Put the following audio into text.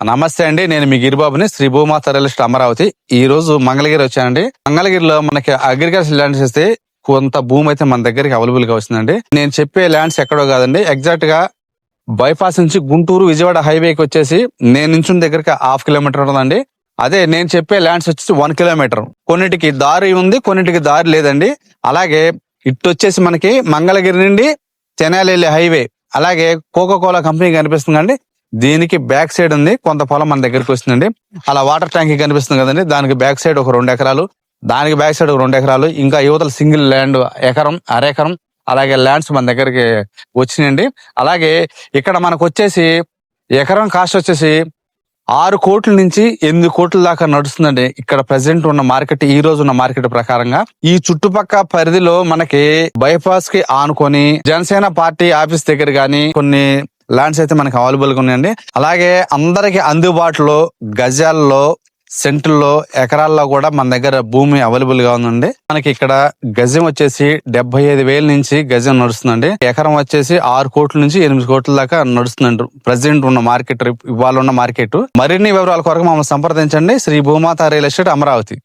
నమస్తే అండి. నేను మీ గిరిబాబుని, శ్రీ భూమాత రియల్ ఎస్టేట్ అమరావతి. ఈ రోజు మంగళగిరి వచ్చానండి. మంగళగిరిలో మనకి అగ్రికల్చర్ ల్యాండ్స్ ఇస్తే కొంత భూమి అయితే మన దగ్గరికి అవైలబుల్ గా వస్తుందండి. నేను చెప్పే ల్యాండ్స్ ఎక్కడో కాదండి, ఎగ్జాక్ట్ గా బైపాస్ నుంచి గుంటూరు విజయవాడ హైవేకి వచ్చేసి నేను నించున్న దగ్గరికి 1/2 కిలోమీటర్ ఉంటుందండి. అదే నేను చెప్పే ల్యాండ్స్ వచ్చేసి 1 కిలోమీటర్. కొన్నిటికి దారి ఉంది, కొన్నిటికి దారి లేదండి. అలాగే ఇటు వచ్చేసి మనకి మంగళగిరి నుండి తెనాలి వెళ్ళే హైవే, అలాగే కోకోకోలా కంపెనీ కనిపిస్తుంది అండి. దీనికి బ్యాక్ సైడ్ ఉంది కొంత పొలం మన దగ్గరికి వస్తుందండి. అలా వాటర్ ట్యాంక్ కనిపిస్తుంది కదండి, దానికి బ్యాక్ సైడ్ ఒక 2 ఎకరాలు, దానికి బ్యాక్ సైడ్ ఒక 2 ఎకరాలు, ఇంకా యువతల సింగిల్ ల్యాండ్ ఎకరం, అరెకరం, అలాగే ల్యాండ్స్ మన దగ్గరికి వచ్చినాయండి. అలాగే ఇక్కడ మనకు వచ్చేసి ఎకరం కాస్ట్ వచ్చేసి 6 కోట్ల నుంచి 8 కోట్ల దాకా నడుస్తుందండి. ఇక్కడ ప్రెసెంట్ ఉన్న మార్కెట్, ఈ రోజు ఉన్న మార్కెట్ ప్రకారంగా ఈ చుట్టుపక్క పరిధిలో మనకి బైపాస్ కి ఆనుకొని జనసేన పార్టీ ఆఫీస్ దగ్గర గానీ కొన్ని ల్యాండ్స్ అయితే మనకి అవైలబుల్ గా ఉన్నాయండి. అలాగే అందరికి అందుబాటులో గజాల్లో, సెంటుల్లో, ఎకరాల్లో కూడా మన దగ్గర భూమి అవైలబుల్ గా ఉందండి. మనకి ఇక్కడ గజం వచ్చేసి 75,000 నుంచి గజం నడుస్తుందండి. ఎకరం వచ్చేసి 6 కోట్ల నుంచి 8 కోట్ల దాకా నడుస్తుందండి ప్రెసెంట్ ఉన్న మార్కెట్, ఇవాళ ఉన్న మార్కెట్. మరిన్ని వివరాల కొరకు మమ్మల్ని సంప్రదించండి. శ్రీ భూమాత రియల్ ఎస్టేట్ అమరావతి.